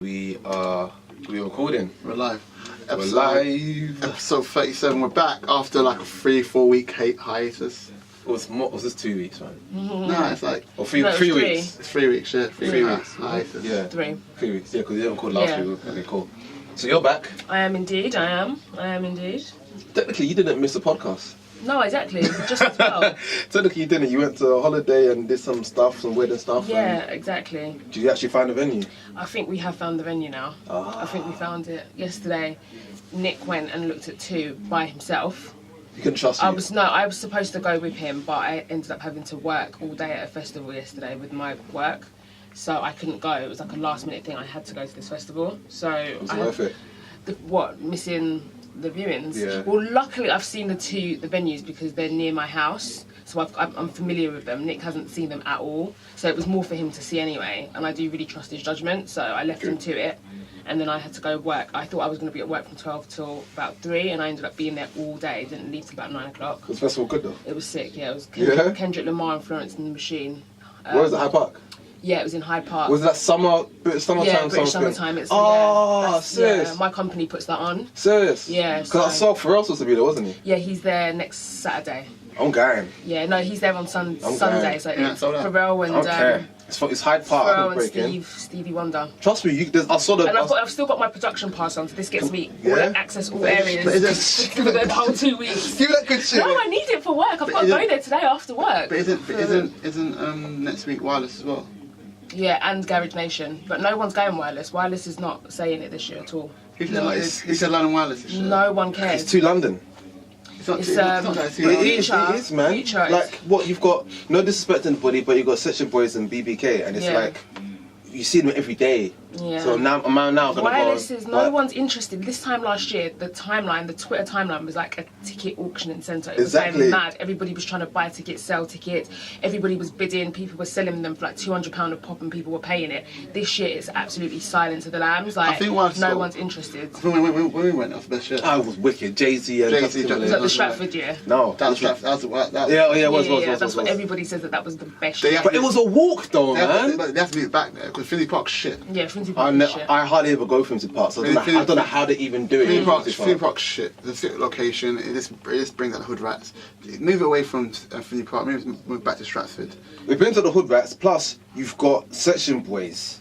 We recording. We're live. We're live. Episode 37. We're back after like a 3-4 week hiatus. Was this 2 weeks, man? No, it's like Or three No, it was three three. weeks. it's 3 weeks. Yeah, Three weeks. hiatus. Yeah. 3. 3 weeks. Yeah, because you didn't record last Yeah. week. Okay, cool. So you're back. I am indeed. I am indeed. Technically, you didn't miss the podcast. No, exactly. Just as well. Technically, you didn't. You went to a holiday and did some stuff, some wedding stuff. Yeah, exactly. And did you actually find a venue? I think we have found the venue now. I think we found it yesterday. Nick went and looked at 2 by himself. You couldn't trust me. I was supposed to go with him, but I ended up having to work all day at a festival yesterday with my work, so I couldn't go. It was like a last minute thing. I had to go to this festival. So It was worth it. Missing the viewings? Yeah. Well, luckily I've seen the venues because they're near my house, so I'm familiar with them. Nick hasn't seen them at all, so it was more for him to see anyway, and I do really trust his judgment, so I left him to it, and then I had to go work. I thought I was going to be at work from 12 till about 3, and I ended up being there all day. Didn't leave till about 9 o'clock. Was the festival good though? It was sick, yeah. It was Yeah? Kendrick Lamar and Florence and the Machine. Where was it? Hyde Park? Yeah, it was in Hyde Park. Was that British summertime? Yeah, British something? summertime. It's serious? Yeah, my company puts that on. Serious? Yeah, Because I saw Pharrell supposed to be there, wasn't he? Yeah, he's there next Saturday. I'm going. Yeah, no, he's there on Sunday. Okay. So Yeah, it's sold out. Pharrell and Okay. It's Hyde Park. Pharrell I'm and breaking. Stevie Wonder. Trust me, I saw the. And I've still got my production pass on, so this gets me Yeah? access all areas But is for the whole 2 weeks. Give that good shit. No, I need it for work. I've got to isn't- go there today after work. But isn't next week wireless as well? Yeah, and Garage Nation, but no one's going wireless. Wireless is not saying it this year at all. Who said London wireless? This year? No one cares. It's too London. It's not It's, too. It's not that too. It Future. is, man. Future is- Like, what you've got, no disrespect to anybody, but you've got Section Boys and BBK, and it's Yeah. like, you see them every day. Yeah. So now I'm now gonna Wireless go. is no one's interested. This time last year, the Twitter timeline was like a ticket auctioning centre. It was Exactly. like mad. Everybody was trying to buy tickets, sell tickets. Everybody was bidding. People were selling them for like £200 a pop, and people were paying it. This year, it's absolutely silent to the lambs. Like, think Wireless no got- one's interested. I think when we went off best shit. I was wicked. Jay-Z and Jay-Z, Justin Justin Was Timberlake. that the Stratford year? No. That was Yeah, it was. That's what everybody says that was the best. They year. have- But it was a walk though, They have, man. they have to be back there because Finney Park's shit. Yeah, Finsbury Park was shit. I hardly ever go from Park, so I don't know how they even do it. Finney in Park's Finsbury Park's shit. The sick location. It just brings out the hood rats. Move away from Finney Park. Move back to Stratford. We've been to the hood rats, plus you've got Section Boys.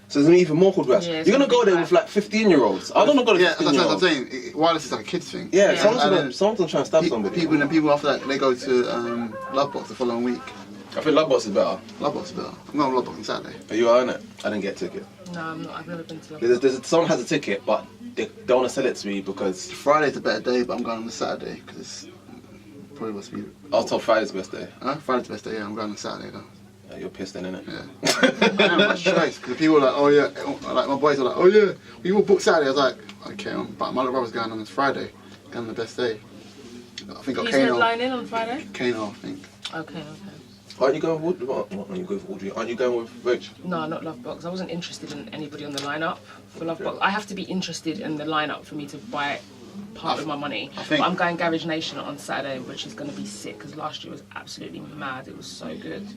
So there's even more hood rats. Yeah, it's You're gonna gonna go be there with like 15-year-olds. I don't know, go to Yeah, that's what 15-year-olds. I'm saying. Wireless is like a kids thing. Yeah, Yeah. someone's trying to stab somebody. People after that they go to Lovebox the following week. I think Lovebox is better. Lovebox is better. I'm going to Lovebox on Saturday. Are you on it? I didn't get a ticket. No, I'm not. I've never been to London. Someone has a ticket, but they don't want to sell it to me because Friday's a better day, but I'm going on the Saturday because it's probably must be. I was told Friday's the best day. Friday's the best day. Yeah, I'm going on Saturday though. Yeah, you're pissed then, innit? Yeah. I don't have much choice because people are like, oh yeah, like my boys are like, oh yeah, we will book Saturday. I was like, okay, but my little brother's going on this Friday, going on the best day. I think got He's Kano. headlining on Friday. Kano, I think. Okay. Aren't you going with Audrey? Aren't you going with Rich? No, not Lovebox. I wasn't interested in anybody on the lineup for Lovebox. I have to be interested in the lineup for me to buy part of my money. think- But I'm going Garage Nation on Saturday, which is going to be sick because last year was absolutely mad. It was so good.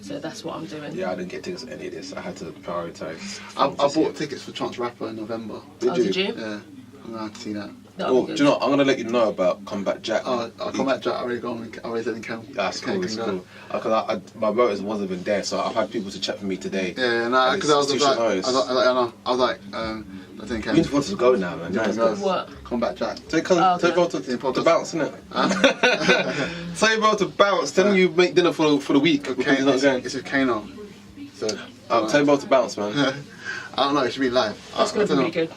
So that's what I'm doing. Yeah, I didn't get tickets to any of this. I had to prioritise. I bought tickets for Chance Rapper in November. Did you? Yeah, I'm going to see that. That'll Oh, be do good. you know what? I'm going to let you know about Comeback Jack. Oh, I'll come back, Jack. I already said in Cam. That's cool, it's cool. Because my voters wasn't even there, so I've had people to check for me today. Yeah, no, because I was It's like, too I short notice. was like, I think You need to want to go now, man. Yeah, Let's no. go. What? Come back, Jack. Take okay. bro to bounce, innit? Tell your bro to bounce. Tell him you make dinner for the week. Because Okay, he's not going. it's with Kano. So, Tell your bro to bounce, man. I don't know. It should be live. That's going to be really good.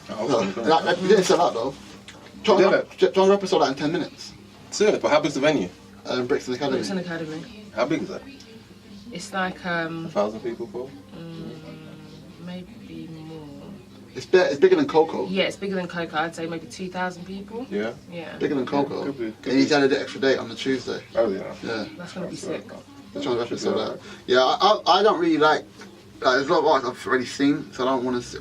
You didn't sell out though. John Rapper sold out in 10 minutes. Serious, but how big's the venue? Brixton Academy. Brixton Academy. How big is that? It's like 1,000 people, Paul? maybe more. It's bigger than Coco. Yeah, it's bigger than Coco. I'd say maybe 2,000 people. Yeah. Yeah. Bigger than Coco. Could be, could And he's added an extra date on the Tuesday. Oh, yeah. Yeah. That's going to be sick. The John Rapper sold out. Yeah, I don't really like there's a lot of artists I've already seen, so I don't want to.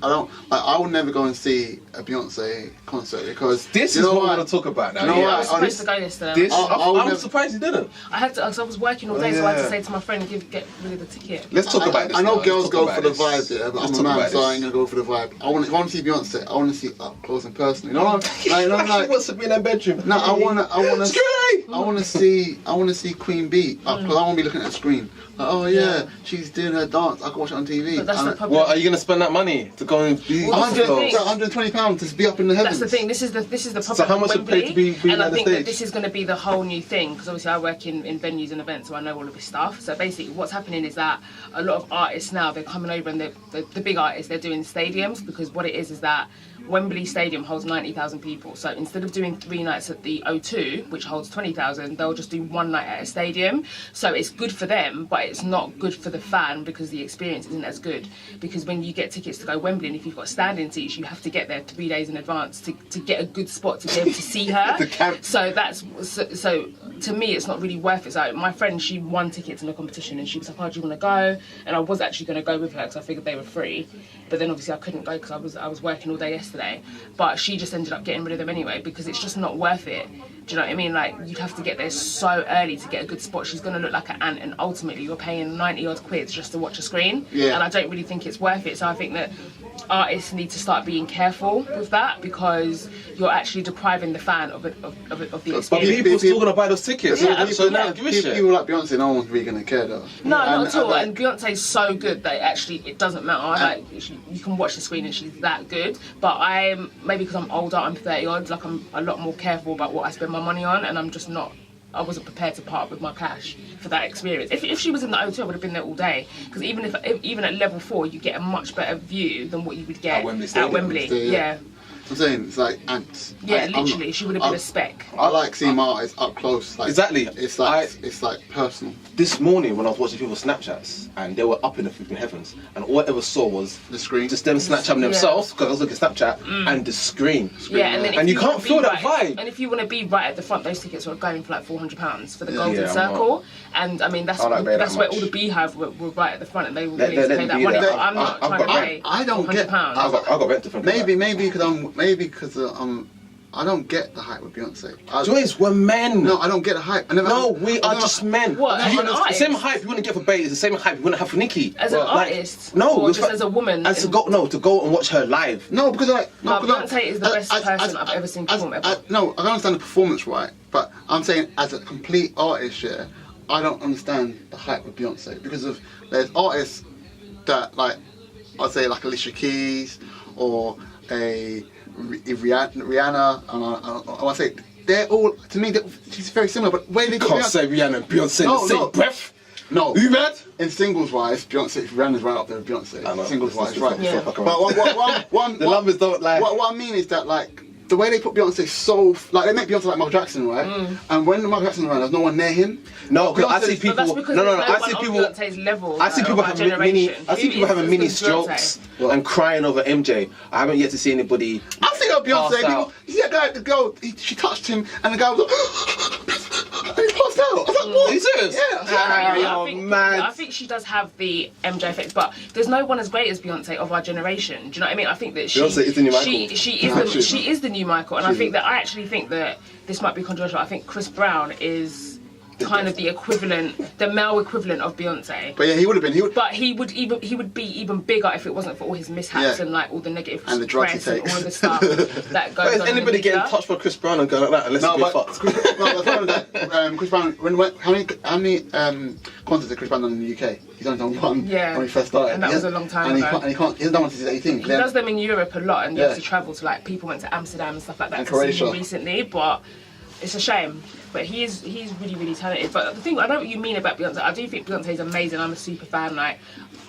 I will never go and see a Beyonce concert because This is what I want to talk about now. You know yeah. I what? was supposed to go yesterday. This, I'll I'm never- surprised you didn't. I had to, because I was working all day, so I had yeah. to say to my friend, get rid of the ticket. Let's talk about this. I know now. girls Let's go talk for the about vibe, this. yeah, but Let's I'm a talk man, about so I this. ain't gonna go for the vibe. If I want to see Beyonce, I want to see up close and personal. You know what I'm like? She wants to be in her bedroom. No, I want to. Screw I want to see Queen Bee because I want to be looking at the screen. Like, oh yeah, she's doing her dance. I can watch it on TV. But that's the And problem. What, are you going to spend that money to go and be... Well, that's the thing. £120 to be up in the heavens. That's the thing. This is the problem. So how much with would pay to Wembley, be and I on the think that stage? this is going to be the whole new thing because obviously I work in venues and events, so I know all of this stuff. So basically, what's happening is that a lot of artists now they're coming over and the big artists they're doing stadiums because what it is that Wembley Stadium holds 90,000 people. So instead of doing 3 nights at the O2, which holds 20,000, they'll just do 1 night at a stadium. So it's good for them, but it's not good for the fan because the experience isn't as good. Because when you get tickets to go Wembley, and if you've got standing seats, you have to get there 3 days in advance to get a good spot to be able to see her. So so to me, it's not really worth it. So my friend, she won tickets in a competition, and she was like, "Oh, do you want to go?" And I was actually going to go with her because I figured they were free. But then obviously I couldn't go because I was working all day yesterday. But she just ended up getting rid of them anyway because it's just not worth it. Do you know what I mean? Like, you'd have to get there so early to get a good spot. She's going to look like an ant, and ultimately you're paying 90 odd quid just to watch a screen. Yeah. And I don't really think it's worth it. So I think that artists need to start being careful with that because you're actually depriving the fan of the But experience. people still going to buy those tickets. Yeah, so yeah. now, give a shit. People like Beyonce, no one's really gonna care though. No, not And, at all. like, And Beyonce's so good that actually it doesn't matter. Like you can watch the screen and she's that good. But I'm maybe because I'm older, I'm 30 odd. Like I'm a lot more careful about what I spend my money on, and I'm just not. I wasn't prepared to part with my cash for that experience. If she was in the O2, I would have been there all day. Because even at level 4, you get a much better view than what you would get At Wembley Stadium. Wembley. Yeah. I'm saying it's like ants. Yeah, literally, she would have been a speck. I like seeing my artists up close. Like, Exactly. It's like personal. This morning when I was watching people's Snapchats and they were up in the flipping heavens and all I ever saw was The screen. just them Snapchatting themselves because I was looking at Snapchat and the screen. Yeah, and then if And you can't wanna be feel that right, vibe. And if you want to be right at the front, those tickets are going for like £400 for the Yeah. Golden Yeah, I'm Circle. And I mean, that's I don't pay that where much. all the Beehive were right at the front, and they were Let- willing to let pay them that be money. there. But I'm not I've trying to got- pay I don't get- £100. I got rent different. Maybe because I don't get the hype with Beyonce. Joyce, we're men. No, I don't get the hype. No, we are just men. What, as an The artist? same hype you wouldn't get for Bay is the same hype you wouldn't have for Nicki. As an Like, artist, no, or with just her- as a woman. And to go and watch her live. No, because No, Beyonce is the best person I've ever seen perform ever. No, I don't understand the performance, right? But I'm saying as a complete artist, yeah, I don't understand the hype with Beyonce because there's artists that like I'd say like Alicia Keys or a Rihanna, and I want to say they're all to me. She's very similar, but where they Can't say Rihanna and Beyonce in the same breath. No. Are you mad? In singles wise, Beyonce, Rihanna's right up there with Beyonce. I know. Singles wise, right. Yeah. But one, The numbers don't lie. What I mean is that like the way they put Beyonce so like they make Beyonce like Michael Jackson, right? And when Michael Jackson around, there's no one near him. No, because I see Beyonce's- people. But that's because No. there's I one see on people. Beyonce's level. I see of people our having mini. generation. I see Who people is having mini as good as strokes Beyonce? and crying over MJ. I haven't yet to see anybody. I think of Beyonce. Passed People, out. you see that guy, the girl, she touched him, and the guy was like, and he passed out. I was like, what? Are you serious? Yeah. Oh, I think, man. I think she does have the MJ effect, but there's no one as great as Beyonce of our generation. Do you know what I mean? I think that Beyonce is the new Michael. She is the new Michael, and I actually think that this might be controversial. I think Chris Brown is kind of the equivalent, the male equivalent of Beyonce. But yeah, he would have been. But he would be even bigger if it wasn't for all his mishaps Yeah. and like all the negative And the drugs he press and takes. all of the stuff that goes But is on. in the anybody getting media. touched by Chris Brown and going like that unless No, you get but fucked? Chris Brown. How many concerts did Chris Brown done in the UK? He's only done one Yeah. when he first started. And that was a long time and ago. He hasn't done one since he's 18. He does them in Europe a lot, and he Yeah. has to travel to like people went to Amsterdam and stuff like that And to see Croatia. him recently. But it's a shame. But he's really, really talented. But the thing, I know what you mean about Beyonce. I do think Beyonce's amazing. I'm a super fan. Like,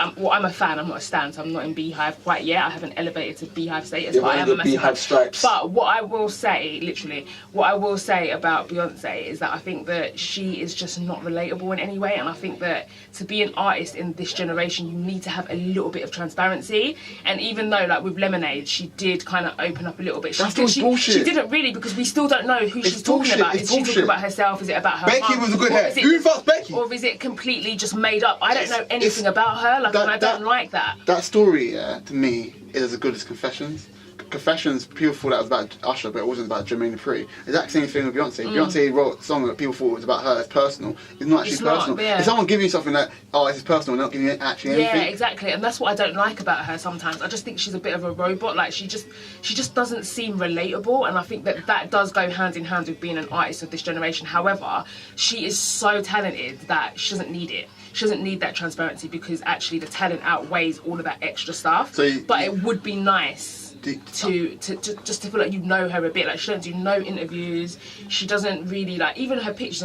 I'm a fan. I'm not a stan, so I'm not in Beehive quite yet. I haven't elevated to Beehive status, You're but I one am of a the massive Beehive fan. stripes. But what I will say, literally, about Beyonce is that I think that she is just not relatable in any way, and I think that to be an artist in this generation, you need to have a little bit of transparency. And even though, like with Lemonade, she did kind of open up a little bit. That's bullshit. She didn't really, because we still don't know who she's talking bullshit. about. It's Is she talking bullshit. about about herself? Is it about her Becky mum? was a good Or hair. is it Who just- fucks Becky? Or is it completely just made up? I don't know It's- anything about her, like, and I don't that- like that. That story, to me, is as good as Confessions. Confessions, people thought that was about Usher, but it wasn't about Jermaine Dupri. Exact same thing with Beyonce. Beyonce wrote a song that people thought was about her, it's personal. It's not actually It's not, personal. yeah. If someone gives you something that, oh, this is personal, and not giving you actually anything. Yeah, exactly, and that's what I don't like about her sometimes. I just think she's a bit of a robot. Like she just doesn't seem relatable, and I think that does go hand in hand with being an artist of this generation. However, she is so talented that she doesn't need it. She doesn't need that transparency because actually the talent outweighs all of that extra stuff. But it would be nice to just to feel like you know her a bit. Like she don't do no interviews. She doesn't really like even her pictures.